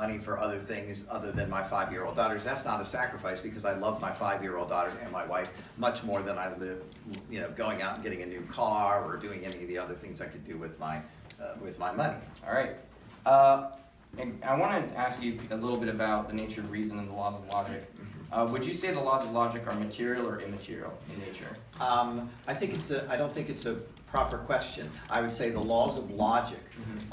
money for other things other than my 5-year-old daughters. That's not a sacrifice, because I love my 5-year-old daughter and my wife much more than I live, going out and getting a new car or doing any of the other things I could do with my money. All right. And I want to ask you a little bit about the nature of reason and the laws of logic. Would you say the laws of logic are material or immaterial in nature? I don't think it's a proper question. I would say the laws of logic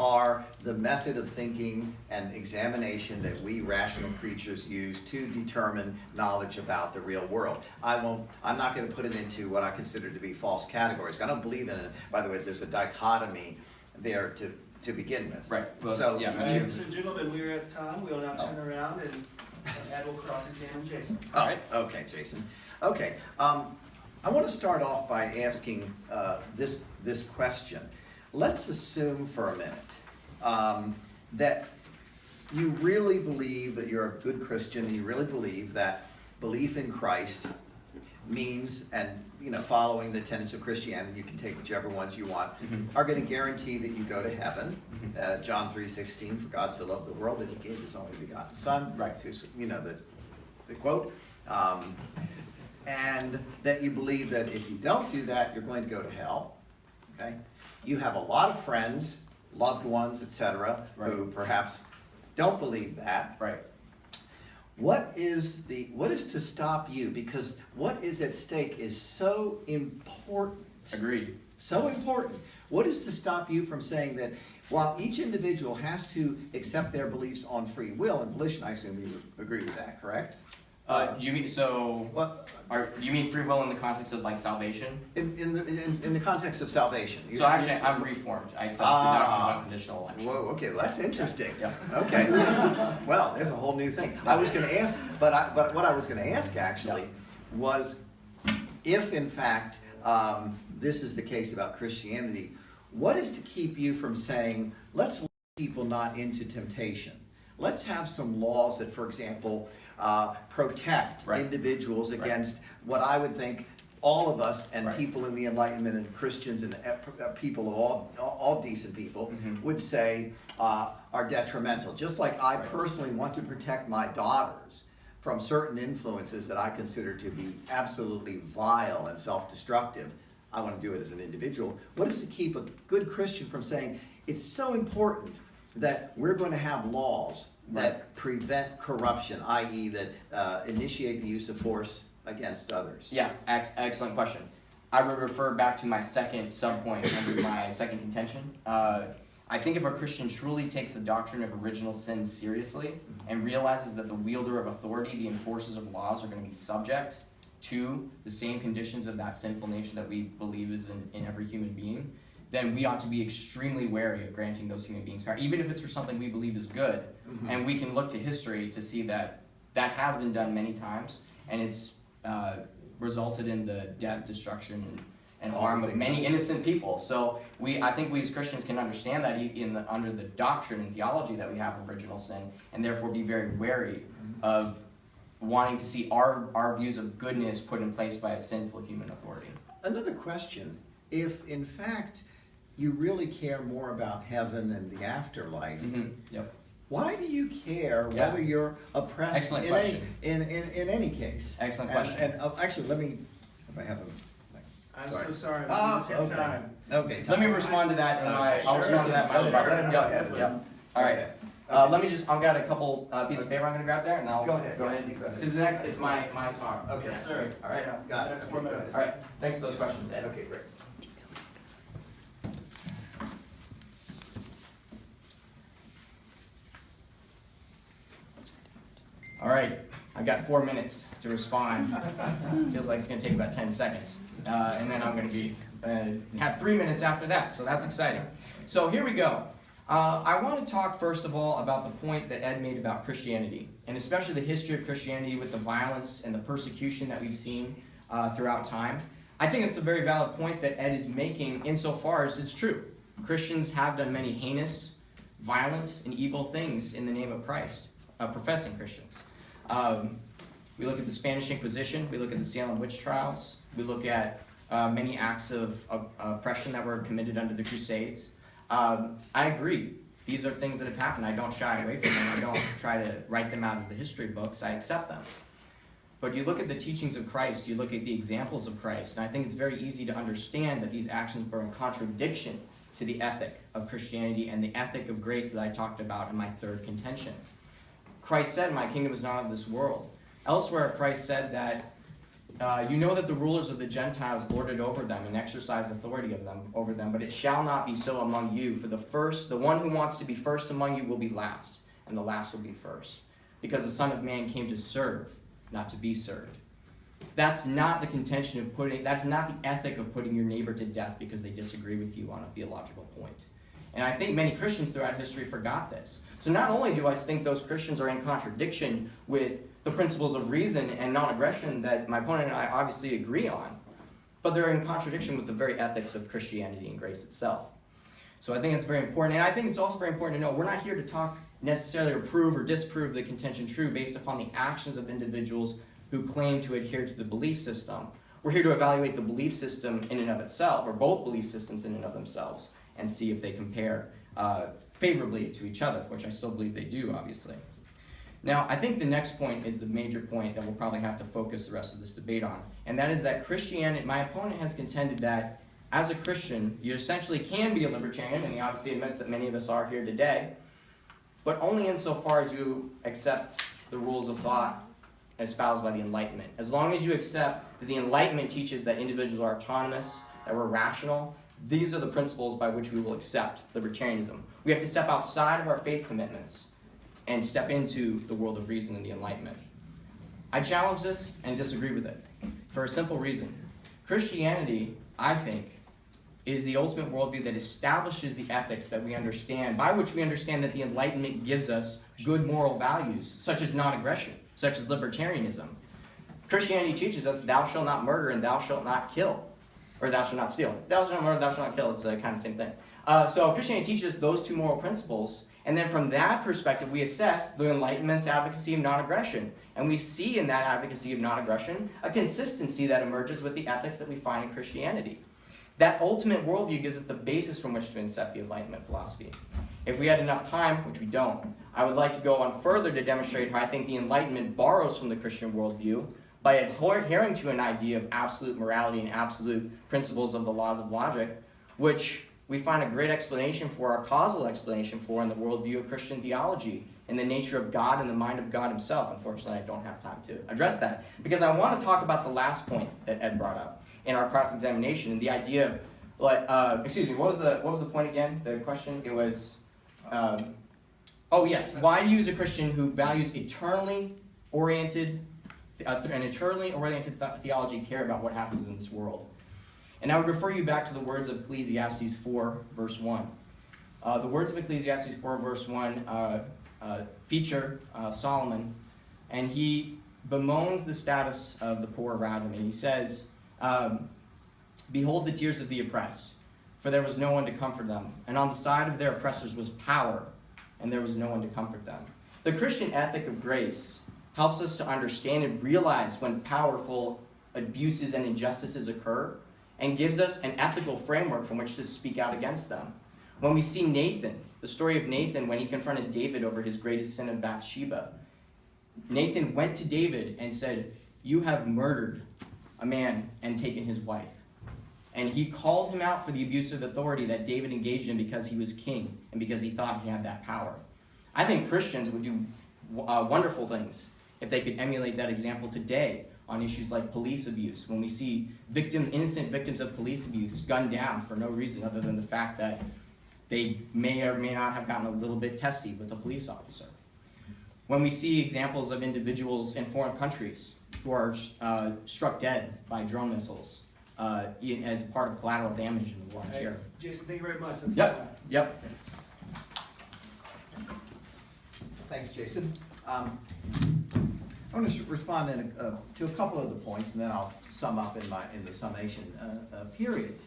are the method of thinking and examination that we rational creatures use to determine knowledge about the real world. I'm not going to put it into what I consider to be false categories. I don't believe in it. By the way, there's a dichotomy there to begin with. Right. Well, So, yeah. So gentlemen, we're at time. We'll now turn around and Ed will cross-examine Jason. All right. Okay, Jason. Okay. I want to start off by asking this question. Let's assume for a minute that you really believe that you're a good Christian, and you really believe that belief in Christ means, and following the tenets of Christianity, you can take whichever ones you want, are going to guarantee that you go to heaven. John 3:16, for God so loved the world that he gave his only begotten Son. Right. The quote. And that you believe that if you don't do that, you're going to go to hell. Okay? You have a lot of friends, loved ones, etc., right, who perhaps don't believe that. Right. What is to stop you? Because what is at stake is so important. Agreed. So important. What is to stop you from saying that while each individual has to accept their beliefs on free will and volition, I assume you agree with that, correct? You mean so? Well, you mean free will in the context of like salvation? in the context of salvation. So actually, I'm reformed. I accept the doctrine of unconditional election. Whoa, okay, well, that's interesting. Yeah. Okay. Well, there's a whole new thing. I was going to ask, but what I was going to ask actually was, if in fact this is the case about Christianity, what is to keep you from saying, let's let people not into temptation? Let's have some laws that, for example, protect individuals against what I would think all of us and people in the Enlightenment and Christians and people of all decent people would say are detrimental. Just like I personally want to protect my daughters from certain influences that I consider to be absolutely vile and self-destructive. I want to do it as an individual. What is to keep a good Christian from saying it's so important that we're going to have laws that prevent corruption, i.e. that initiate the use of force against others? Yeah, excellent question. I would refer back to my second sub-point under my second contention. I think if a Christian truly takes the doctrine of original sin seriously and realizes that the wielder of authority, the enforcers of laws, are going to be subject to the same conditions of that sinful nature that we believe is in every human being, then we ought to be extremely wary of granting those human beings power, even if it's for something we believe is good. And we can look to history to see that that has been done many times, and it's resulted in the death, destruction, and harm of many innocent people. So I think we as Christians can understand that under the doctrine and theology that we have of original sin, and therefore be very wary of wanting to see our views of goodness put in place by a sinful human authority. Another question, if in fact you really care more about heaven and the afterlife, why do you care whether you're oppressed in any case? Excellent question. And actually, let me, if I have a... I'm so sorry, we just have time. Okay. Let me respond to that in I'll respond to that in my own part. Go ahead. Yep. All right. Let me just, I've got a couple pieces of paper I'm going to grab there, and I'll go ahead. Because the next is my talk. Okay. Yes, sir. All right. Yeah. Got it. Next 4 minutes. All right. Thanks for those questions, Ed. Okay, great. All right. I've got 4 minutes to respond. Feels like it's going to take about 10 seconds. And then I'm going to be have 3 minutes after that, so that's exciting. So here we go. I want to talk first of all about the point that Ed made about Christianity, and especially the history of Christianity with the violence and the persecution that we've seen throughout time. I think it's a very valid point that Ed is making insofar as it's true. Christians have done many heinous, violent, and evil things in the name of Christ, professing Christians. We look at the Spanish Inquisition, we look at the Salem witch trials, we look at many acts of oppression that were committed under the Crusades. I agree. These are things that have happened. I don't shy away from them. I don't try to write them out of the history books. I accept them. But you look at the teachings of Christ, you look at the examples of Christ, and I think it's very easy to understand that these actions were in contradiction to the ethic of Christianity and the ethic of grace that I talked about in my third contention. Christ said, "My kingdom is not of this world." Elsewhere, Christ said that, "You know that the rulers of the Gentiles lord it over them and exercise authority over them, but it shall not be so among you. For the one who wants to be first among you will be last, and the last will be first. Because the Son of Man came to serve, not to be served." That's not the contention of that's not the ethic of putting your neighbor to death because they disagree with you on a theological point. And I think many Christians throughout history forgot this. So not only do I think those Christians are in contradiction with the principles of reason and non-aggression that my opponent and I obviously agree on, but they're in contradiction with the very ethics of Christianity and grace itself. So I think it's very important. And I think it's also very important to know we're not here to talk necessarily to prove or disprove the contention true based upon the actions of individuals who claim to adhere to the belief system. We're here to evaluate the belief system in and of itself, or both belief systems in and of themselves, and see if they compare favorably to each other, which I still believe they do, obviously. Now, I think the next point is the major point that we'll probably have to focus the rest of this debate on, and that is that Christianity, my opponent has contended that as a Christian, you essentially can be a libertarian, and he obviously admits that many of us are here today, but only insofar as you accept the rules of thought espoused by the Enlightenment. As long as you accept that the Enlightenment teaches that individuals are autonomous, that we're rational, these are the principles by which we will accept libertarianism. We have to step outside of our faith commitments and step into the world of reason and the Enlightenment. I challenge this and disagree with it for a simple reason. Christianity, I think, is the ultimate worldview that establishes the ethics that we understand, by which we understand that the Enlightenment gives us good moral values, such as non-aggression, such as libertarianism. Christianity teaches us, "Thou shalt not murder and thou shalt not kill," or "Thou shalt not steal." Thou shalt not murder, thou shalt not kill. It's kind of the same thing. So Christianity teaches those two moral principles, and then from that perspective, we assess the Enlightenment's advocacy of non-aggression. And we see in that advocacy of non-aggression a consistency that emerges with the ethics that we find in Christianity. That ultimate worldview gives us the basis from which to accept the Enlightenment philosophy. If we had enough time, which we don't, I would like to go on further to demonstrate how I think the Enlightenment borrows from the Christian worldview by adhering to an idea of absolute morality and absolute principles of the laws of logic, which we find a great explanation for, a causal explanation for, in the worldview of Christian theology, in the nature of God and the mind of God himself. Unfortunately, I don't have time to address that, because I want to talk about the last point that Ed brought up in our cross-examination, and the idea of, what was the point again? The question, it was, why do you as a Christian who values an eternally oriented theology care about what happens in this world? And I would refer you back to the words of Ecclesiastes 4, verse 1. The words of Ecclesiastes 4, verse 1 feature Solomon, and he bemoans the status of the poor around him, and he says, "Behold the tears of the oppressed, for there was no one to comfort them, and on the side of their oppressors was power, and there was no one to comfort them." The Christian ethic of grace helps us to understand and realize when powerful abuses and injustices occur, and gives us an ethical framework from which to speak out against them. When we see Nathan, the story of Nathan when he confronted David over his greatest sin of Bathsheba, Nathan went to David and said, "You have murdered a man and taken his wife." And he called him out for the abuse of authority that David engaged in because he was king and because he thought he had that power. I think Christians would do wonderful things if they could emulate that example today on issues like police abuse, when we see innocent victims of police abuse gunned down for no reason other than the fact that they may or may not have gotten a little bit testy with a police officer. When we see examples of individuals in foreign countries who are struck dead by drone missiles as part of collateral damage in the war on terror. Jason, thank you very much. That's Yep. Thanks, Jason. I want to respond to a couple of the points, and then I'll sum up in the summation period.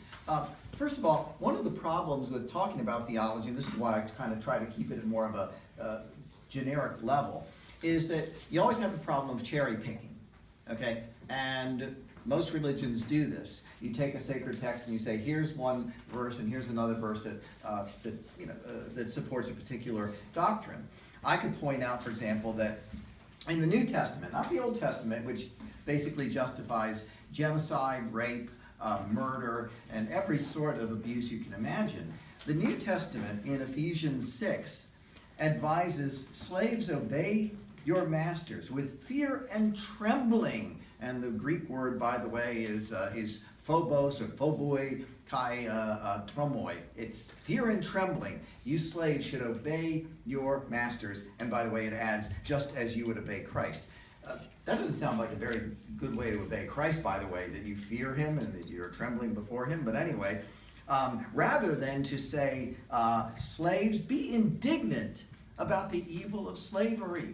First of all, one of the problems with talking about theology, and this is why I kind of try to keep it at more of a generic level, is that you always have the problem of cherry picking, okay? And Most religions do this. You take a sacred text and you say, here's one verse and here's another verse that supports a particular doctrine. I could point out, for example, that in the New Testament, not the Old Testament, which basically justifies genocide, rape, murder, and every sort of abuse you can imagine, the New Testament in Ephesians 6 advises slaves obey your masters with fear and trembling. And the Greek word, by the way, is phobos or phoboi kai tromoi. It's fear and trembling. You slaves should obey your masters. And by the way, it adds, just as you would obey Christ. That doesn't sound like a very good way to obey Christ, by the way, that you fear him and that you're trembling before him. But anyway, rather than to say, slaves, be indignant about the evil of slavery.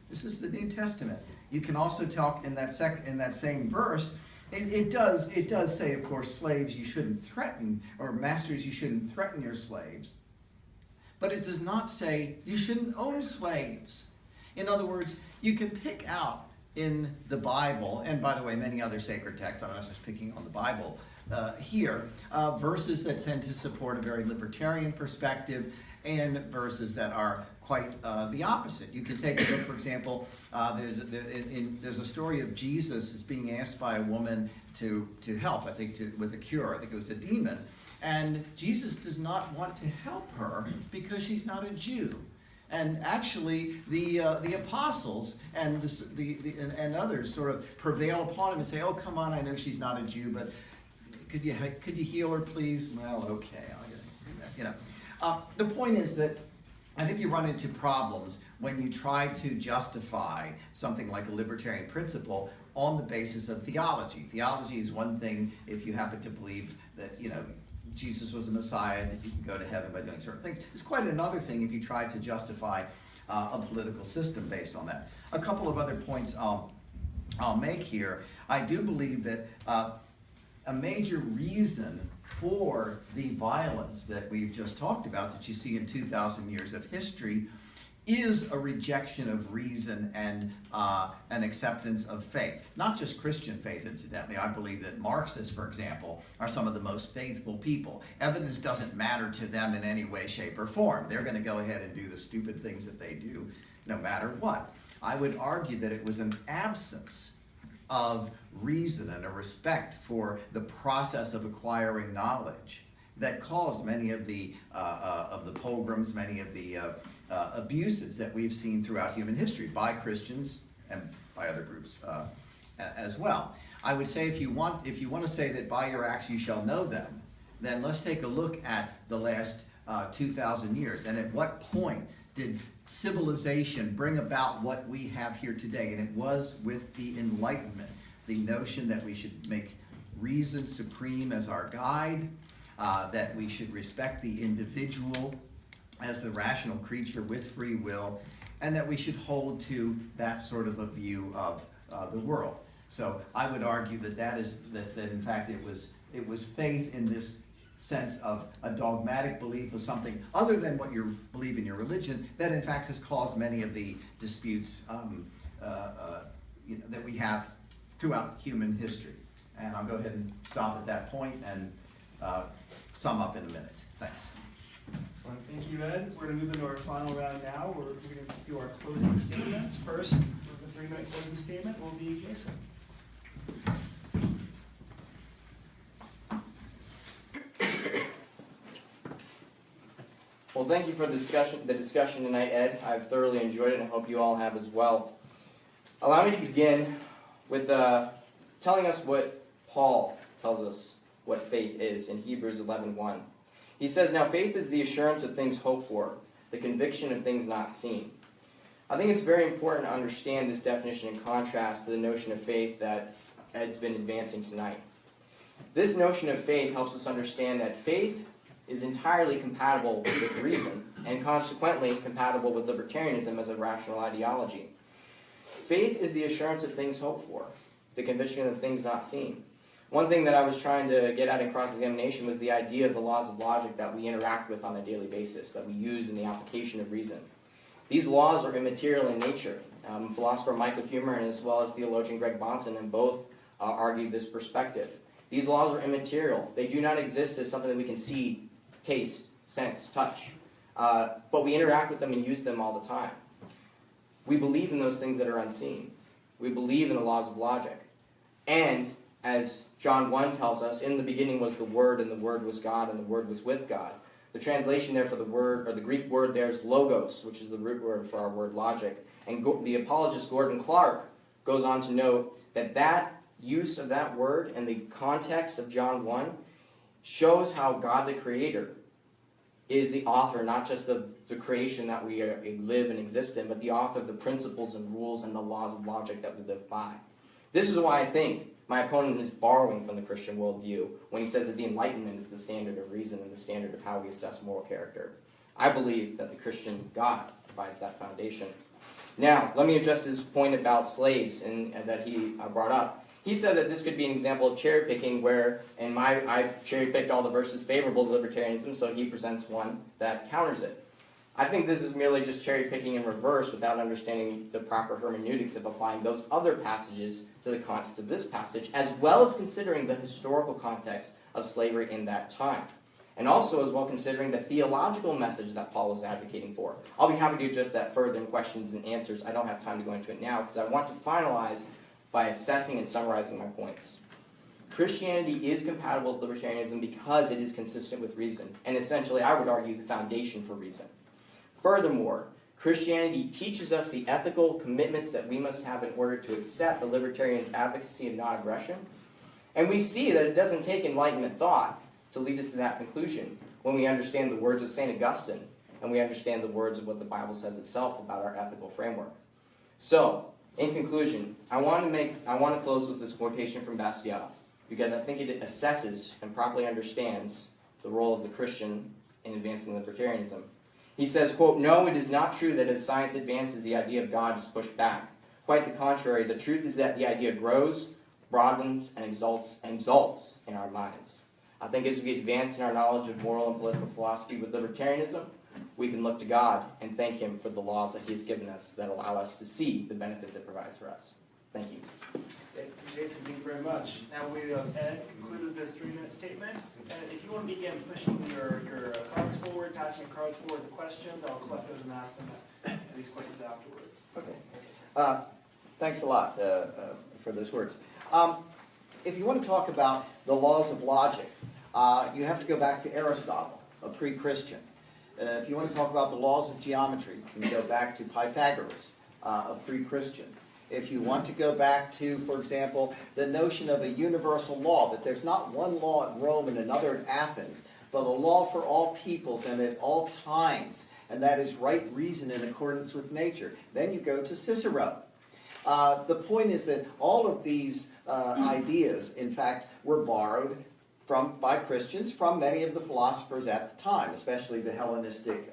This is the New Testament. You can also talk in that same verse. It does say, of course, slaves you shouldn't threaten, or masters you shouldn't threaten your slaves. But it does not say you shouldn't own slaves. In other words, you can pick out in the Bible, and by the way, many other sacred texts, I'm not just picking on the Bible here, verses that tend to support a very libertarian perspective, and verses that are quite the opposite. You can take a look, for example, there's a story of Jesus is being asked by a woman to help, I think, with a cure. I think it was a demon. And Jesus does not want to help her because she's not a Jew. And actually, the apostles and and others sort of prevail upon him and say, "Oh, come on! I know she's not a Jew, but could you heal her, please?" Well, okay, I'll get it. The point is that I think you run into problems when you try to justify something like a libertarian principle on the basis of theology. Theology is one thing if you happen to believe that Jesus was a Messiah and that you can go to heaven by doing certain things. It's quite another thing if you try to justify a political system based on that. A couple of other points I'll make here. I do believe that a major reason for the violence that we've just talked about, that you see in 2,000 years of history, is a rejection of reason and an acceptance of faith. Not just Christian faith, incidentally. I believe that Marxists, for example, are some of the most faithful people. Evidence doesn't matter to them in any way, shape, or form. They're going to go ahead and do the stupid things that they do, no matter what. I would argue that it was an absence of reason and a respect for the process of acquiring knowledge that caused many of the pogroms, many of the abuses that we've seen throughout human history by Christians and by other groups as well. I would say if you want to say that by your acts you shall know them, then let's take a look at the last 2,000 years, and at what point did civilization bring about what we have here today. And it was with the Enlightenment, the notion that we should make reason supreme as our guide, that we should respect the individual as the rational creature with free will, and that we should hold to that sort of a view of the world. So I would argue that in fact it was faith in this sense of a dogmatic belief of something other than what you believe in your religion that in fact has caused many of the disputes that we have throughout human history. And I'll go ahead and stop at that point and sum up in a minute. Thanks. Excellent. Thank you, Ed. We're going to move into our final round now. We're going to do our closing statements. First, for the 3-minute closing statement will be Jason. Well, thank you for the discussion tonight, Ed. I've thoroughly enjoyed it, and I hope you all have as well. Allow me to begin with telling us what Paul tells us what faith is in Hebrews 11:1. He says, "Now faith is the assurance of things hoped for, the conviction of things not seen." I think it's very important to understand this definition in contrast to the notion of faith that Ed's been advancing tonight. This notion of faith helps us understand that faith is entirely compatible with reason, and consequently compatible with libertarianism as a rational ideology. Faith is the assurance of things hoped for, the conviction of things not seen. One thing that I was trying to get at in cross-examination was the idea of the laws of logic that we interact with on a daily basis, that we use in the application of reason. These laws are immaterial in nature. Philosopher Michael Hughey, as well as theologian Greg Bonson, and both argue this perspective. These laws are immaterial. They do not exist as something that we can see, taste, sense, touch. But we interact with them and use them all the time. We believe in those things that are unseen. We believe in the laws of logic. And, as John 1 tells us, in the beginning was the Word, and the Word was God, and the Word was with God. The translation there for the word, or the Greek word there is logos, which is the root word for our word logic. And the apologist Gordon Clark goes on to note that that use of that word and the context of John 1 shows how God the Creator is the author, not just of the creation that we live and exist in, but the author of the principles and rules and the laws of logic that we live by. This is why I think my opponent is borrowing from the Christian worldview when he says that the Enlightenment is the standard of reason and the standard of how we assess moral character. I believe that the Christian God provides that foundation. Now, let me address his point about slaves and that he brought up. He said that this could be an example of cherry picking where, I've cherry picked all the verses favorable to libertarianism, so he presents one that counters it. I think this is merely just cherry picking in reverse without understanding the proper hermeneutics of applying those other passages to the context of this passage, as well as considering the historical context of slavery in that time. And also as well considering the theological message that Paul was advocating for. I'll be happy to address that further in questions and answers. I don't have time to go into it now because I want to finalize by assessing and summarizing my points. Christianity is compatible with libertarianism because it is consistent with reason, and essentially, I would argue, the foundation for reason. Furthermore, Christianity teaches us the ethical commitments that we must have in order to accept the libertarian's advocacy of non-aggression, and we see that it doesn't take Enlightenment thought to lead us to that conclusion when we understand the words of St. Augustine and we understand the words of what the Bible says itself about our ethical framework. So, in conclusion, I want to close with this quotation from Bastiat because I think it assesses and properly understands the role of the Christian in advancing libertarianism. He says, quote, "No, it is not true that as science advances, the idea of God is pushed back. Quite the contrary, the truth is that the idea grows, broadens, and exalts in our minds. I think as we advance in our knowledge of moral and political philosophy with libertarianism, we can look to God and thank Him for the laws that He has given us that allow us to see the benefits it provides for us." Thank you. Thank you, Jason. Thank you very much. Now we have Ed concluded this 3-minute statement. And if you want to begin pushing your cards forward, passing your cards forward with questions, I'll collect those and ask them these questions afterwards. Okay. Thanks a lot for those words. If you want to talk about the laws of logic, you have to go back to Aristotle, a pre-Christian. If you want to talk about the laws of geometry, you can go back to Pythagoras, a pre-Christian. If you want to go back to, for example, the notion of a universal law, that there's not one law at Rome and another at Athens, but a law for all peoples and at all times, and that is right reason in accordance with nature, then you go to Cicero. The point is that all of these ideas, in fact, were borrowed by Christians from many of the philosophers at the time, especially the Hellenistic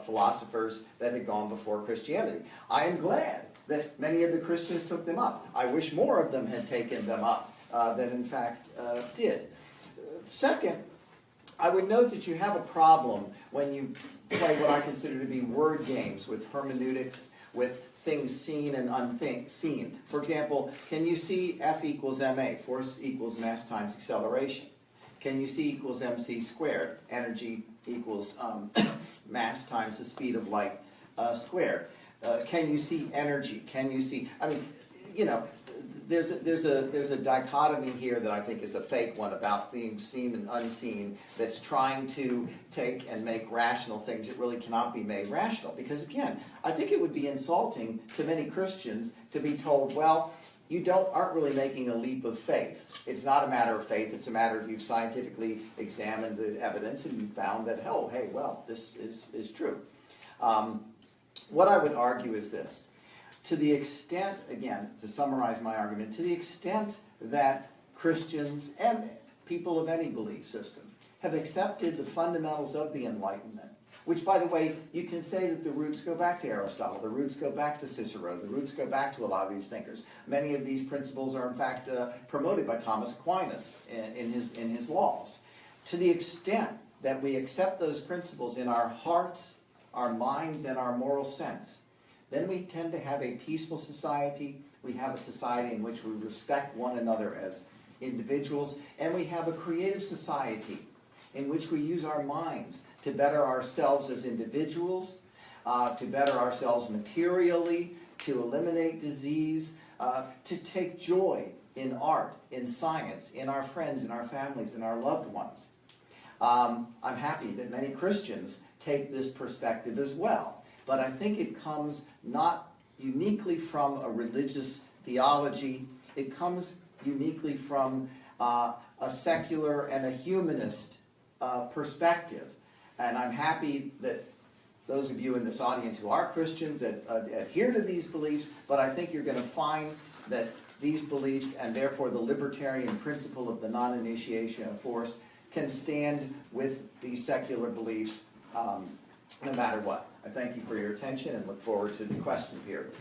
philosophers that had gone before Christianity. I am glad that many of the Christians took them up. I wish more of them had taken them up than in fact did. Second, I would note that you have a problem when you play what I consider to be word games with hermeneutics, with things seen and unseen. For example, can you see F equals ma, force equals mass times acceleration? Can you see equals mc squared, energy equals mass times the speed of light squared? Can you see energy? Can you see, I mean, you know, there's a dichotomy here that I think is a fake one about things seen and unseen that's trying to take and make rational things that really cannot be made rational. Because again, I think it would be insulting to many Christians to be told, well, you aren't really making a leap of faith. It's not a matter of faith, it's a matter of you've scientifically examined the evidence and you found that, oh, hey, well, this is true. What I would argue is this. To the extent, again, to summarize my argument, to the extent that Christians and people of any belief system have accepted the fundamentals of the Enlightenment, which, by the way, you can say that the roots go back to Aristotle, the roots go back to Cicero, the roots go back to a lot of these thinkers. Many of these principles are, in fact, promoted by Thomas Aquinas in his laws. To the extent that we accept those principles in our hearts, our minds, and our moral sense, then we tend to have a peaceful society. We have a society in which we respect one another as individuals, and we have a creative society in which we use our minds to better ourselves as individuals, to better ourselves materially, to eliminate disease, to take joy in art, in science, in our friends, in our families, in our loved ones. I'm happy that many Christians take this perspective as well, but I think it comes not uniquely from a religious theology. It comes uniquely from a secular and a humanist perspective. And I'm happy that those of you in this audience who are Christians adhere to these beliefs, but I think you're going to find that these beliefs, and therefore the libertarian principle of the non-initiation of force, can stand with these secular beliefs no matter what. I thank you for your attention and look forward to the question period.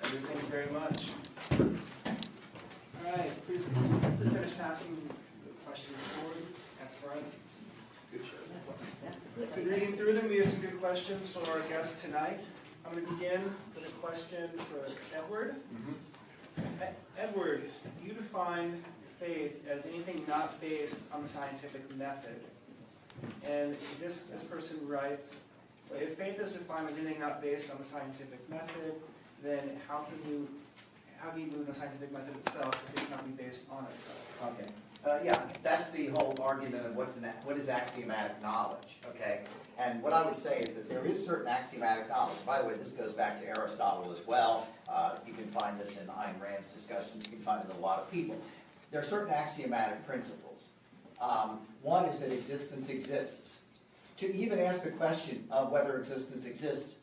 Thank you very much. All right, please finish asking the questions forward at front. So reading through them, we have some good questions for our guests tonight. I'm going to begin with a question for Edward. Edward, you define faith as anything not based on the scientific method. And this person writes, if faith is defined as anything not based on the scientific method, then how do you move the scientific method itself because it cannot be based on itself? Okay. Yeah, that's the whole argument of what is axiomatic knowledge, okay? And what I would say is that there is certain axiomatic knowledge. By the way, this goes back to Aristotle as well. You can find this in Ayn Rand's discussions. You can find it in a lot of people. There are certain axiomatic principles. One is that existence exists. To even ask the question of whether existence exists,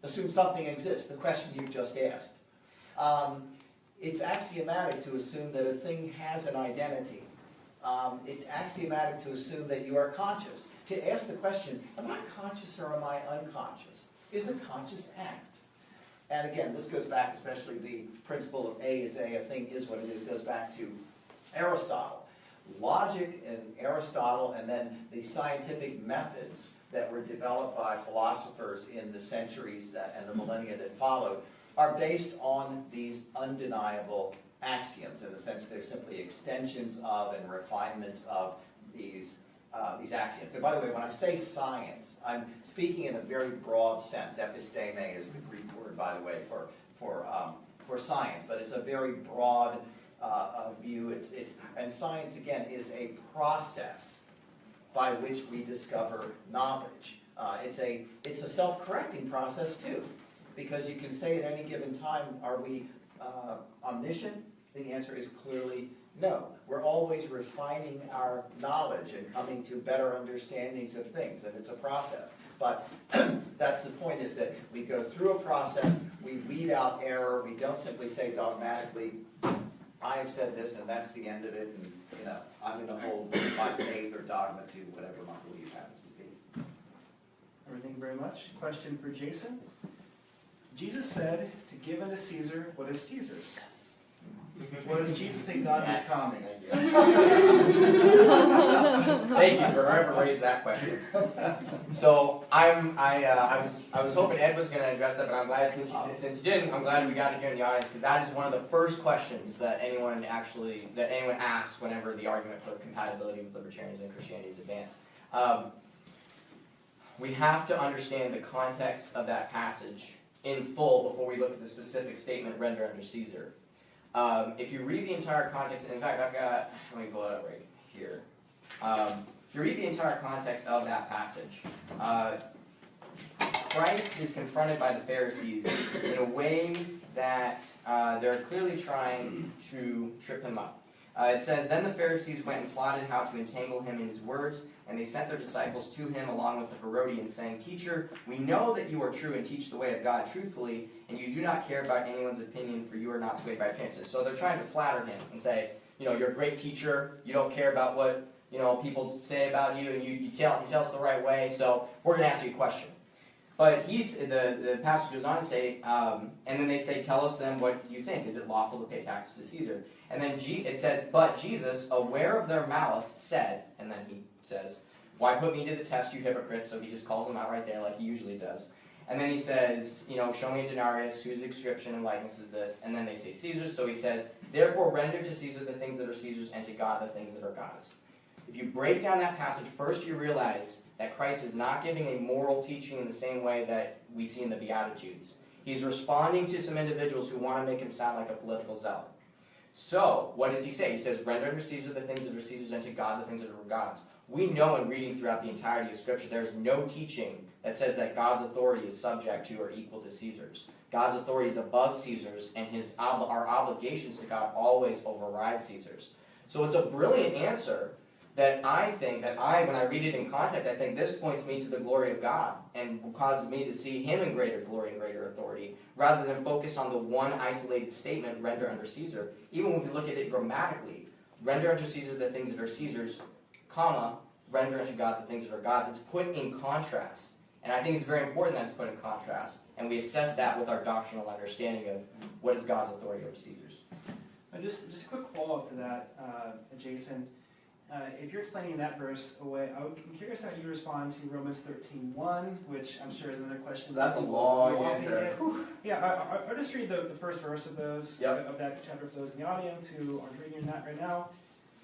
assume something exists, the question you just asked. It's axiomatic to assume that a thing has an identity. It's axiomatic to assume that you are conscious. To ask the question, am I conscious or am I unconscious? Is a conscious act. And again, this goes back, especially the principle of A is A thing is what it is, goes back to Aristotle. Logic in Aristotle, and then the scientific methods that were developed by philosophers in the centuries and the millennia that followed, are based on these undeniable axioms. In a sense, they're simply extensions of and refinements of these axioms. And by the way, when I say science, I'm speaking in a very broad sense. Episteme is the Greek word, by the way, for science, but it's a very broad view. And science, again, is a process by which we discover knowledge. It's a self-correcting process, too. Because you can say at any given time, are we omniscient? The answer is clearly no. We're always refining our knowledge and coming to better understandings of things, and it's a process. But that's the point, is that we go through a process, we weed out error, we don't simply say dogmatically, I have said this and that's the end of it, and I'm going to hold my faith or dogma to whatever my belief happens to be. All right, thank you very much. Question for Jason. Jesus said to give unto Caesar what is Caesar's. What does Jesus say God is coming? Thank you for whoever raised that question. So I was hoping Ed was going to address that, but I'm glad since you didn't, I'm glad we got it here in the audience, because that is one of the first questions that anyone asks whenever the argument for compatibility with libertarianism and Christianity is advanced. We have to understand the context of that passage in full before we look at the specific statement, render unto Caesar. If you read the entire context, in fact, let me pull it up right here. If you read the entire context of that passage, Christ is confronted by the Pharisees in a way that they're clearly trying to trip him up. It says, then the Pharisees went and plotted how to entangle him in his words, and they sent their disciples to him along with the Herodians, saying, Teacher, we know that you are true and teach the way of God truthfully, and you do not care about anyone's opinion, for you are not swayed by appearances. So they're trying to flatter him and say, you're a great teacher, you don't care about what people say about you, and you tell us the right way, so we're going to ask you a question. But the passage goes on to say, and then they say, tell us then what you think. Is it lawful to pay taxes to Caesar? And then it says, but Jesus, aware of their malice, said, and then he says, why put me to the test, you hypocrites? So he just calls them out right there like he usually does. And then he says, show me a denarius, whose inscription and likeness is this? And then they say Caesar's, so he says, therefore render to Caesar the things that are Caesar's, and to God the things that are God's. If you break down that passage, first you realize that Christ is not giving a moral teaching in the same way that we see in the Beatitudes. He's responding to some individuals who want to make him sound like a political zealot. So, what does he say? He says, render unto Caesar the things that are Caesar's, and to God the things that are God's. We know in reading throughout the entirety of Scripture, there is no teaching that says that God's authority is subject to or equal to Caesar's. God's authority is above Caesar's, and our obligations to God always override Caesar's. So it's a brilliant answer that I think, when I read it in context, I think this points me to the glory of God and causes me to see him in greater glory and greater authority, rather than focus on the one isolated statement, render unto Caesar. Even when we look at it grammatically, render unto Caesar the things that are Caesar's, comma, render unto God the things that are God's. It's put in contrast. And I think it's very important that it's put in contrast. And we assess that with our doctrinal understanding of what is God's authority over Caesar's. Just a quick follow-up to that, Jason. If you're explaining that verse away, I'm curious how you respond to Romans 13:1, which I'm sure is another question. So that's a long answer. Yeah, I'll just read the first verse of those, Yep. of that chapter for those in the audience who aren't reading that right now.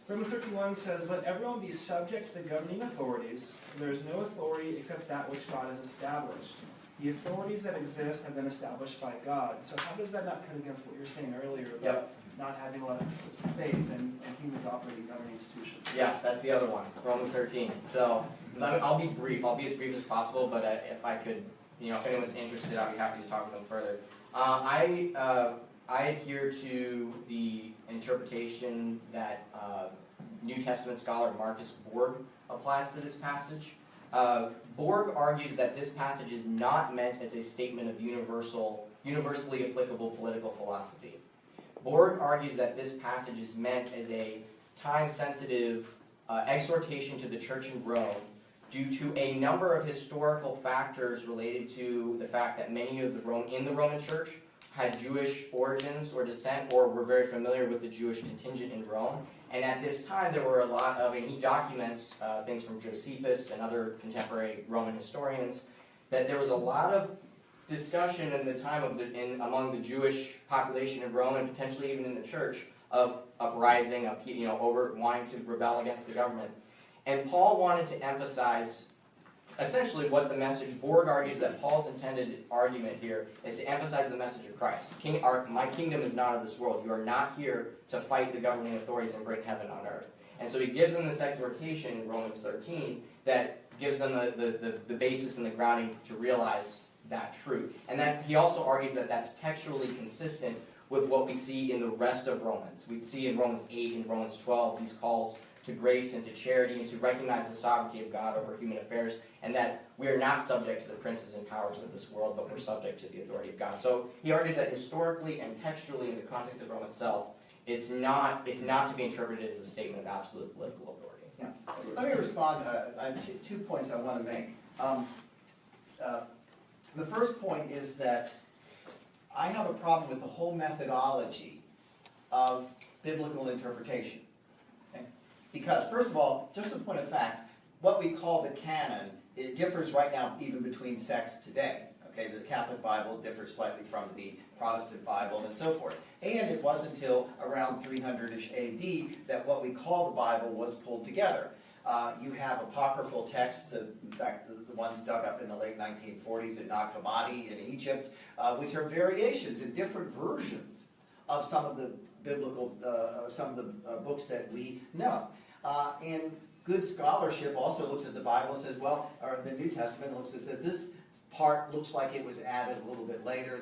Romans 13:1 says, let everyone be subject to the governing authorities, for there is no authority except that which God has established. The authorities that exist have been established by God. So how does that not cut against what you were saying earlier about not having a lot of faith in humans operating governing institutions? Yeah, that's the other one, Romans 13. So I'll be brief. I'll be as brief as possible, but if I could, if anyone's interested, I'd be happy to talk with them further. I adhere to the interpretation that New Testament scholar Marcus Borg applies to this passage. Borg argues that this passage is not meant as a statement of universally applicable political philosophy. Borg argues that this passage is meant as a time-sensitive exhortation to the church in Rome due to a number of historical factors related to the fact that many of in the Roman church had Jewish origins or descent, or were very familiar with the Jewish contingent in Rome. And at this time, there were a lot of, and he documents things from Josephus and other contemporary Roman historians, that there was a lot of discussion in the time among the Jewish population in Rome, and potentially even in the church, of uprising, of over wanting to rebel against the government. And Paul wanted to emphasize essentially what the message, Borg argues that Paul's intended argument here is to emphasize the message of Christ. My kingdom is not of this world. You are not here to fight the governing authorities and bring heaven on earth. And so he gives them this exhortation in Romans 13 that gives them the basis and the grounding to realize that truth. And then he also argues that that's textually consistent with what we see in the rest of Romans. We see in Romans 8 and Romans 12 these calls to grace and to charity and to recognize the sovereignty of God over human affairs, and that we are not subject to the princes and powers of this world, but we're subject to the authority of God. So he argues that historically and textually in the context of Rome itself, it's not to be interpreted as a statement of absolute political authority. Yeah. Let me respond. I have 2 points I want to make. The first point is that I have a problem with the whole methodology of biblical interpretation. Okay? Because, first of all, just a point of fact, what we call the canon, it differs right now even between sects today. Okay, the Catholic Bible differs slightly from the Protestant Bible and so forth. And it wasn't until around 300-ish AD that what we call the Bible was pulled together. You have apocryphal texts, in fact, the ones dug up in the late 1940s in Nag Hammadi in Egypt, which are variations in different versions of some of the biblical, books that we know. And good scholarship also looks at the Bible and says, well, or the New Testament looks and says, this part looks like it was added a little bit later.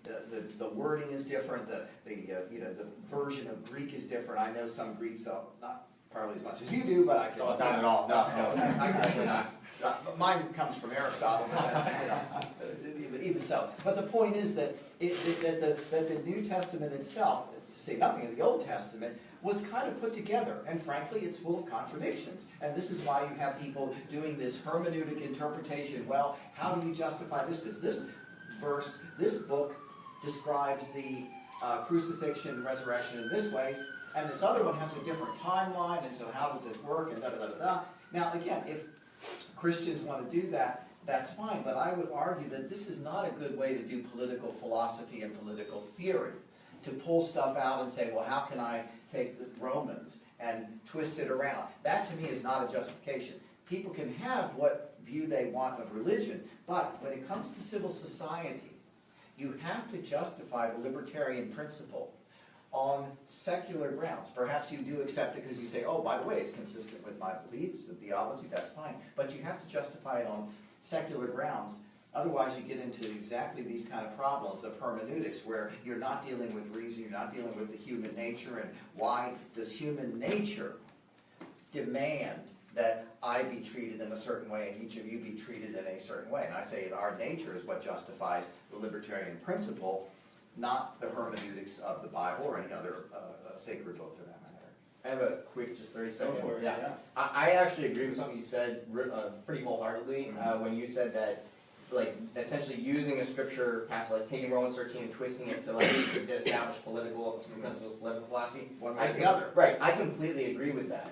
The wording is different. The version of Greek is different. I know some Greeks, not probably as much as you do, but I can. Oh, not at all. No, I not. But mine comes from Aristotle, but that's, even so. But the point is that the New Testament itself, to say nothing of the Old Testament, was kind of put together, and frankly, it's full of contradictions. And this is why you have people doing this hermeneutic interpretation. Well, how do you justify this? Because this book describes the crucifixion and resurrection in this way, and this other one has a different timeline, and so how does it work, and da-da-da-da-da. Now, again, if Christians want to do that, that's fine, but I would argue that this is not a good way to do political philosophy and political theory. To pull stuff out and say, well, how can I take the Romans and twist it around? That to me is not a justification. People can have what view they want of religion, but when it comes to civil society, you have to justify the libertarian principle on secular grounds. Perhaps you do accept it because you say, oh, by the way, it's consistent with my beliefs and theology, that's fine. But you have to justify it on secular grounds. Otherwise, you get into exactly these kind of problems of hermeneutics where you're not dealing with reason, you're not dealing with the human nature, and why does human nature demand that I be treated in a certain way and each of you be treated in a certain way? And I say that our nature is what justifies the libertarian principle, not the hermeneutics of the Bible or any other sacred book for that matter. I have a quick, just 30 seconds. Go for it, yeah. I actually agree with something you said pretty wholeheartedly when you said that, like, essentially using a scripture passage, like taking Romans 13 and twisting it to, like, establish political principles, political philosophy. One way or the other. Right, I completely agree with that.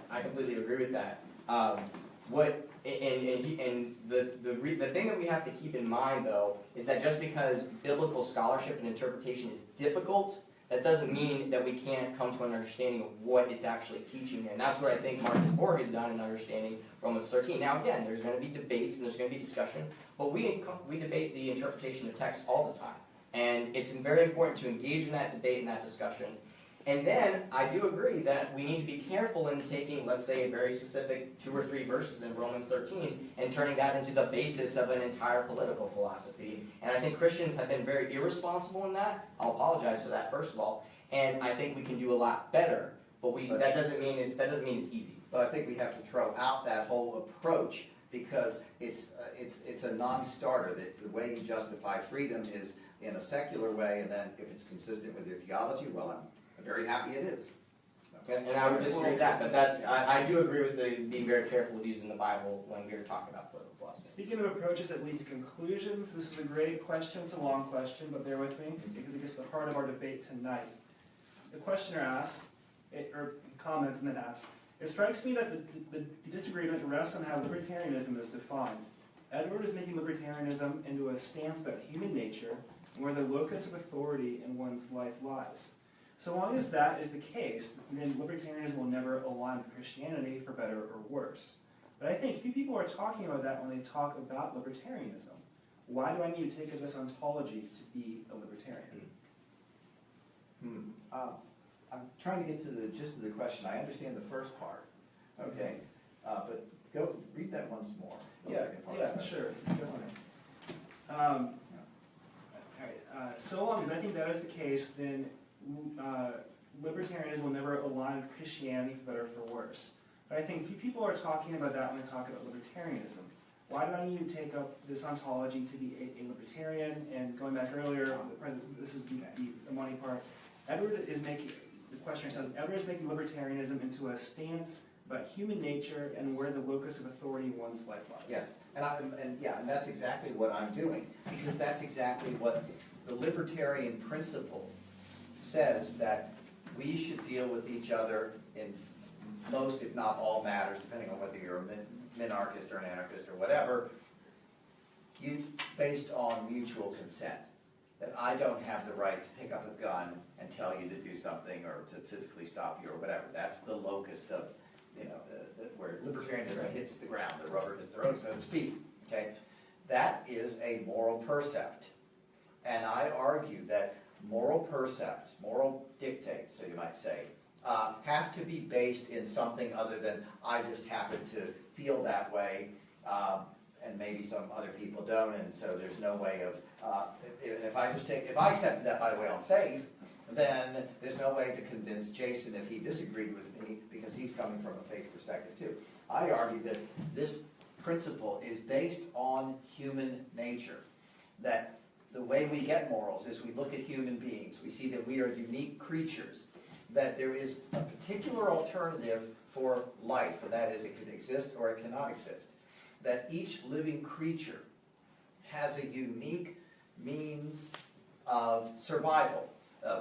The thing that we have to keep in mind, though, is that just because biblical scholarship and interpretation is difficult, that doesn't mean that we can't come to an understanding of what it's actually teaching here. And that's what I think Marcus Borg has done in understanding Romans 13. Now, again, there's going to be debates and there's going to be discussion, but we debate the interpretation of text all the time. And it's very important to engage in that debate and that discussion. And then, I do agree that we need to be careful in taking, let's say, a very specific 2 or 3 verses in Romans 13 and turning that into the basis of an entire political philosophy. And I think Christians have been very irresponsible in that. I'll apologize for that, first of all. And I think we can do a lot better, but that doesn't mean it's easy. But I think we have to throw out that whole approach because it's a non-starter. The way you justify freedom is in a secular way, and then if it's consistent with your theology, well, I'm very happy it is. And I would disagree with that, but I do agree with being very careful with using the Bible when we're talking about political philosophy. Speaking of approaches that lead to conclusions, this is a great question. It's a long question, but bear with me because it gets to the heart of our debate tonight. The questioner asked, or comments and then asked, it strikes me that the disagreement rests on how libertarianism is defined. Edward is making libertarianism into a stance about human nature and where the locus of authority in one's life lies. So long as that is the case, then libertarianism will never align with Christianity for better or worse. But I think few people are talking about that when they talk about libertarianism. Why do I need to take up this ontology to be a libertarian? I'm trying to get to the gist of the question. I understand the first part, okay? But go read that once more. Yeah, sure. All right. So long as I think that is the case, then libertarianism will never align with Christianity for better or for worse. But I think few people are talking about that when they talk about libertarianism. Why do I need to take up this ontology to be a libertarian? And going back earlier, this is the money part. The questioner says, Edward is making libertarianism into a stance about human nature and where the locus of authority in one's life lies. Yes, and that's exactly what I'm doing, because that's exactly what the libertarian principle says, that we should deal with each other in most, if not all matters, depending on whether you're a minarchist or an anarchist or whatever, based on mutual consent. That I don't have the right to pick up a gun and tell you to do something or to physically stop you or whatever. That's the locus of, where libertarianism hits the ground, the rubber hits the road, so to speak. Okay, that is a moral percept, and I argue that moral percepts, moral dictates, so you might say, have to be based in something other than I just happen to feel that way, and maybe some other people don't, and so there's no way of. If I accepted that, by the way, on faith, then there's no way to convince Jason if he disagreed with me, because he's coming from a faith perspective too. I argue that this principle is based on human nature, that the way we get morals is we look at human beings, we see that we are unique creatures, that there is a particular alternative for life, and that is it can exist or it cannot exist, that each living creature has a unique means of survival.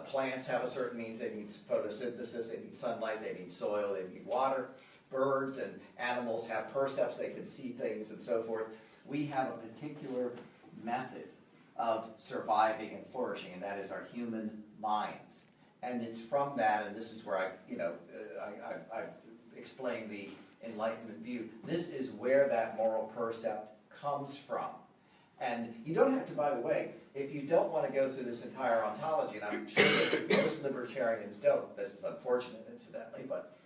Plants have a certain means. They need photosynthesis, they need sunlight, they need soil, they need water. Birds and animals have percepts, they can see things and so forth. we have a particular method of surviving and flourishing, and that is our human minds. And it's from that, and this is where I explain the Enlightenment view. This is where that moral percept comes from. And you don't have to, by the way, if you don't want to go through this entire ontology, and I'm sure that most libertarians don't, this is unfortunate incidentally, but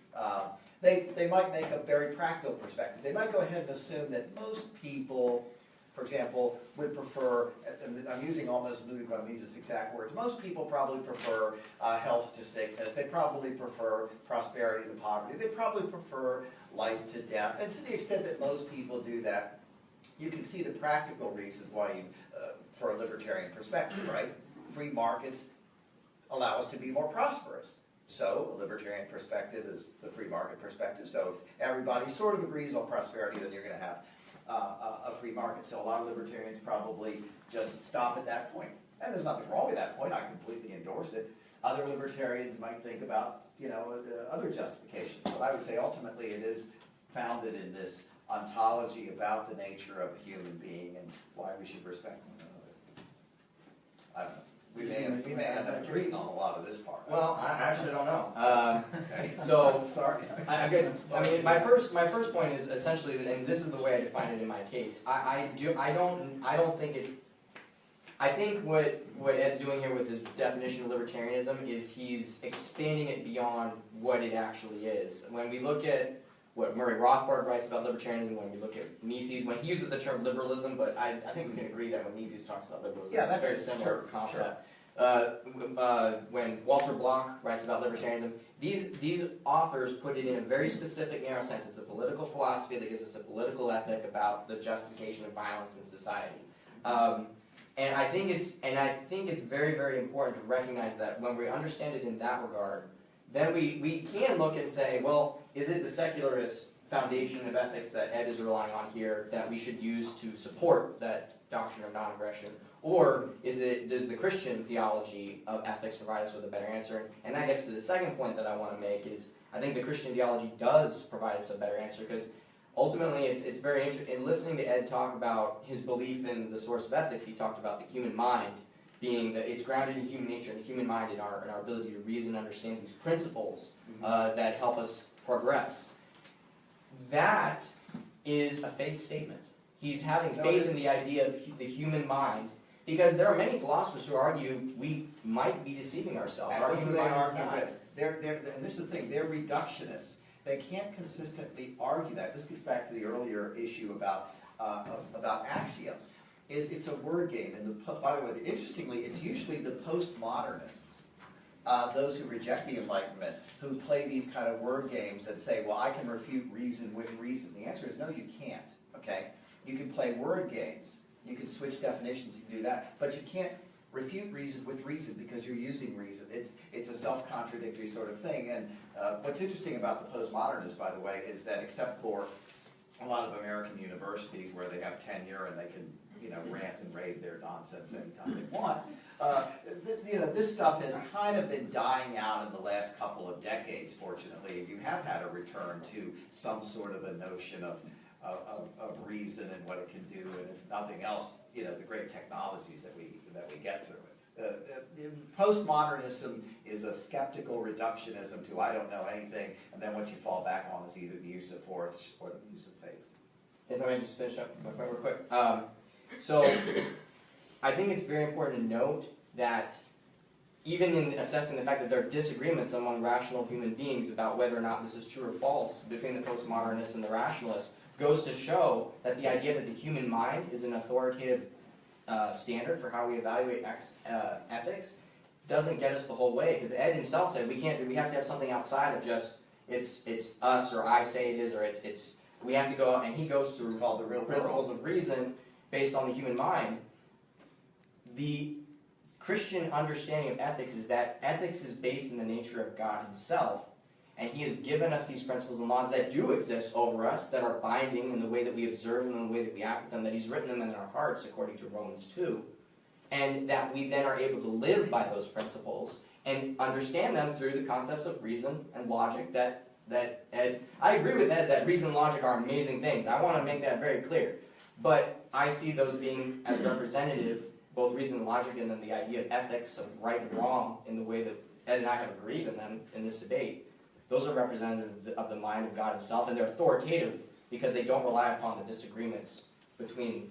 they might make a very practical perspective. They might go ahead and assume that most people, for example, would prefer, and I'm using almost Louis Mises' exact words, most people probably prefer health to sickness, they probably prefer prosperity to poverty, they probably prefer life to death, and to the extent that most people do that, you can see the practical reasons why you, for a libertarian perspective, right? Free markets allow us to be more prosperous. So a libertarian perspective is the free market perspective. So if everybody sort of agrees on prosperity, then you're going to have a free market. So a lot of libertarians probably just stop at that point. And there's nothing wrong with that point. I completely endorse it. Other libertarians might think about, other justifications. But I would say ultimately it is founded in this ontology about the nature of a human being and why we should respect one another. I don't know. We may end up agreeing on a lot of this part. Well, I actually don't know. So, Sorry. I mean, my first point is essentially, and this is the way I define it in my case. I don't think it's. I think what Ed's doing here with his definition of libertarianism is he's expanding it beyond what it actually is. When we look at what Murray Rothbard writes about libertarianism, when we look at Mises, when he uses the term liberalism, but I think we can agree that when Mises talks about liberalism, it's a very similar concept. When Walter Block writes about libertarianism, these authors put it in a very specific, narrow sense. It's a political philosophy that gives us a political ethic about the justification of violence in society. And I think it's very, very important to recognize that when we understand it in that regard, then we can look and say, well, is it the secularist foundation of ethics that Ed is relying on here that we should use to support that doctrine of non-aggression? Or does the Christian theology of ethics provide us with a better answer? And that gets to the second point that I want to make is I think the Christian theology does provide us a better answer because ultimately it's very interesting. In listening to Ed talk about his belief in the source of ethics, he talked about the human mind being that it's grounded in human nature and the human mind in our ability to reason and understand these principles that help us progress. That is a faith statement. He's having faith in the idea of the human mind because there are many philosophers who argue we might be deceiving ourselves. And what do they argue with? And this is the thing, they're reductionists. They can't consistently argue that. This gets back to the earlier issue about axioms. It's a word game. And by the way, interestingly, it's usually the postmodernists, those who reject the Enlightenment, who play these kind of word games that say, well, I can refute reason with reason. The answer is no, you can't, okay? You can play word games. You can switch definitions, you can do that, but you can't refute reason with reason because you're using reason. It's a self-contradictory sort of thing. And what's interesting about the postmodernists, by the way, is that except for a lot of American universities where they have tenure and they can rant and rave their nonsense anytime they want. This stuff has kind of been dying out in the last couple of decades, fortunately. You have had a return to some sort of a notion of reason and what it can do, and if nothing else, the great technologies that we get through it. Postmodernism is a skeptical reductionism to I don't know anything, and then what you fall back on is either the use of force or the use of faith. If I may just finish up my point real quick. So I think it's very important to note that even in assessing the fact that there are disagreements among rational human beings about whether or not this is true or false between the postmodernists and the rationalists, goes to show that the idea that the human mind is an authoritative standard for how we evaluate ethics doesn't get us the whole way. Because Ed himself said we have to have something outside of just it's us or I say it is or it's we have to go, and he goes to called the real principles of reason based on the human mind. The Christian understanding of ethics is that ethics is based in the nature of God himself, and he has given us these principles and laws that do exist over us, that are binding in the way that we observe them and the way that we act with them, that he's written them in our hearts according to Romans 2, and that we then are able to live by those principles and understand them through the concepts of reason and logic that Ed, I agree with Ed that reason and logic are amazing things. I want to make that very clear. But I see those being as representative, both reason and logic, and then the idea of ethics, of right and wrong, in the way that Ed and I have agreed in them in this debate. Those are representative of the mind of God himself, and they're authoritative because they don't rely upon the disagreements between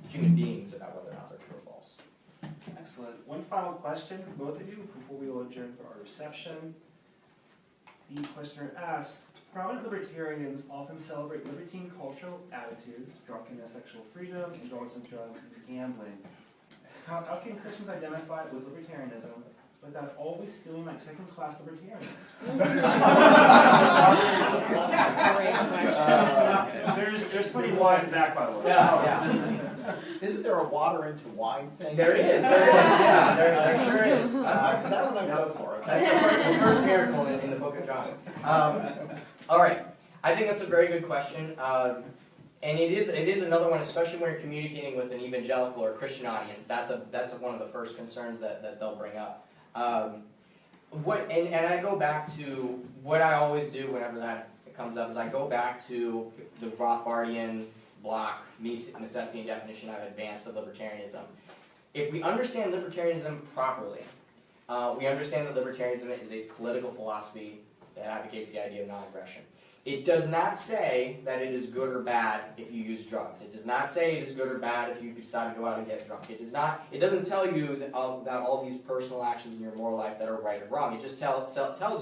human beings about whether or not they're true or false. Excellent. One final question for both of you before we will adjourn for our reception. The questioner asks, prominent libertarians often celebrate libertine cultural attitudes, drunkenness, sexual freedom, indulgence in drugs, and gambling. How can Christians identify with libertarianism without always feeling like second-class libertarians? There's plenty of wine in the back, by the way. Yeah. Isn't there a water into wine thing? There is, yeah, there sure is. That one I go for. That's the first miracle in the book of John. All right, I think that's a very good question. And it is another one, especially when you're communicating with an evangelical or Christian audience. That's one of the first concerns that they'll bring up. And I go back to what I always do whenever that comes up is I go back to the Rothbardian block necessity and definition I've advanced of libertarianism. If we understand libertarianism properly, we understand that libertarianism is a political philosophy that advocates the idea of non-aggression. It does not say that it is good or bad if you use drugs. It does not say it is good or bad if you decide to go out and get drunk. It doesn't tell you that all these personal actions in your moral life that are right or wrong. It just tells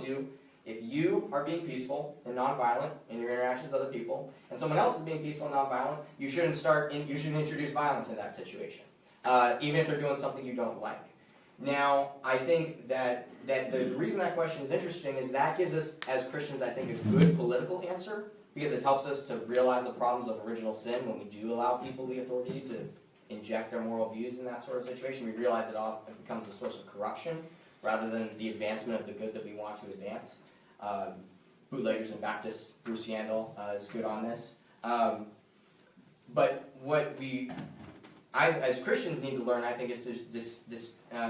you if you are being peaceful and nonviolent in your interactions with other people, and someone else is being peaceful and nonviolent, you shouldn't introduce violence in that situation, even if they're doing something you don't like. Now, I think that the reason that question is interesting is that gives us, as Christians, I think, a good political answer, because it helps us to realize the problems of original sin when we do allow people the authority to inject their moral views in that sort of situation. We realize it becomes a source of corruption rather than the advancement of the good that we want to advance. Bootleggers and Baptists, Bruce Yandel is good on this. But what I, as Christians, need to learn, I think, is to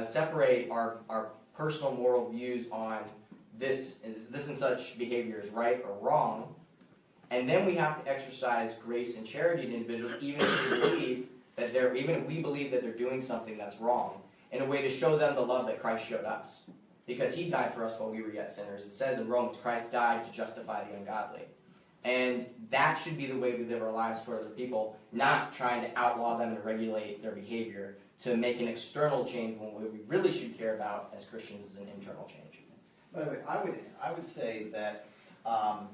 separate our personal moral views on this and such behavior is right or wrong, and then we have to exercise grace and charity to individuals, even if we believe that they're doing something that's wrong, in a way to show them the love that Christ showed us, because He died for us while we were yet sinners. It says in Romans, Christ died to justify the ungodly. And that should be the way we live our lives toward other people, not trying to outlaw them and regulate their behavior to make an external change when what we really should care about as Christians is an internal change. By the way, I would say that I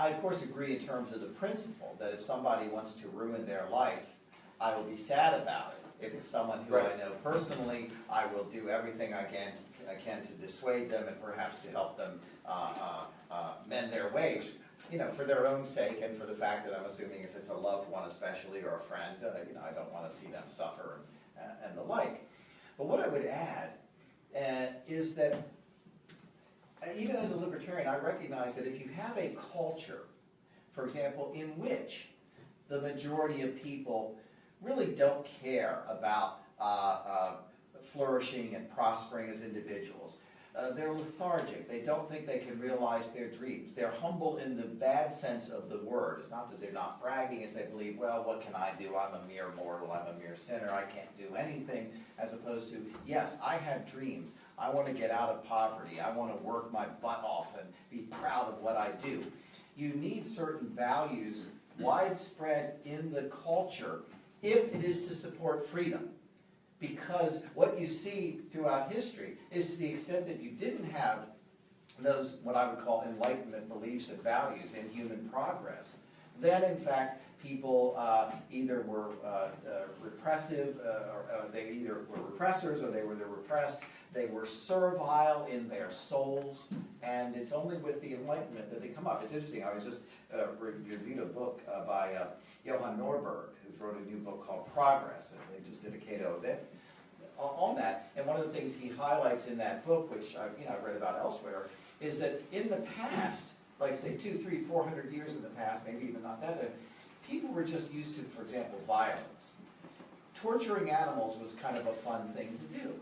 of course agree in terms of the principle that if somebody wants to ruin their life, I will be sad about it. If it's someone who I know personally, I will do everything I can to dissuade them and perhaps to help them mend their ways, for their own sake and for the fact that I'm assuming if it's a loved one especially or a friend, I don't want to see them suffer and the like. But what I would add is that even as a libertarian, I recognize that if you have a culture, for example, in which the majority of people really don't care about flourishing and prospering as individuals. They're lethargic. They don't think they can realize their dreams. They're humble in the bad sense of the word. It's not that they're not bragging, it's they believe, well, what can I do? I'm a mere mortal. I'm a mere sinner. I can't do anything. As opposed to, yes, I have dreams. I want to get out of poverty. I want to work my butt off and be proud of what I do. You need certain values widespread in the culture if it is to support freedom. Because what you see throughout history is to the extent that you didn't have those, what I would call Enlightenment beliefs and values in human progress, then in fact people either were repressive, or they either were repressors or they were the repressed. They were servile in their souls, and it's only with the Enlightenment that they come up. It's interesting, I was just reviewed a book by Johann Norberg, who wrote a new book called Progress, and they just did a Cato event on that. And one of the things he highlights in that book, which I've read about elsewhere, is that in the past, like say 200, 300, 400 years in the past, maybe even not that, people were just used to, for example, violence. Torturing animals was kind of a fun thing to do.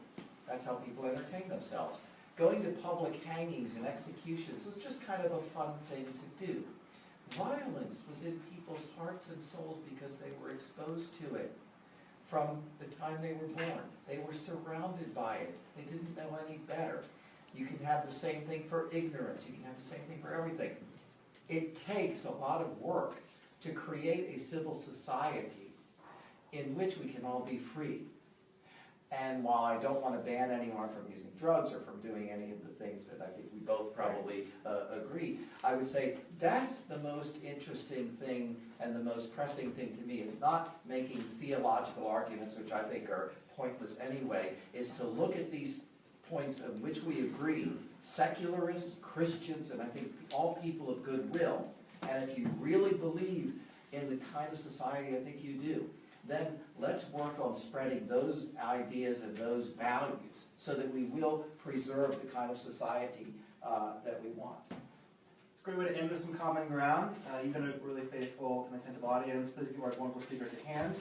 That's how people entertain themselves. Going to public hangings and executions was just kind of a fun thing to do. violence was in people's hearts and souls because they were exposed to it from the time they were born. They were surrounded by it. They didn't know any better. You can have the same thing for ignorance. You can have the same thing for everything. It takes a lot of work to create a civil society in which we can all be free. And while I don't want to ban anyone from using drugs or from doing any of the things that I think we both probably agree, I would say that's the most interesting thing and the most pressing thing to me. Is not making theological arguments, which I think are pointless anyway, is to look at these points on which we agree, secularists, Christians, and I think all people of goodwill. And if you really believe in the kind of society I think you do, then let's work on spreading those ideas and those values so that we will preserve the kind of society that we want. It's a great way to end with some common ground. You've been a really faithful and attentive audience. Please give our wonderful speakers a hand.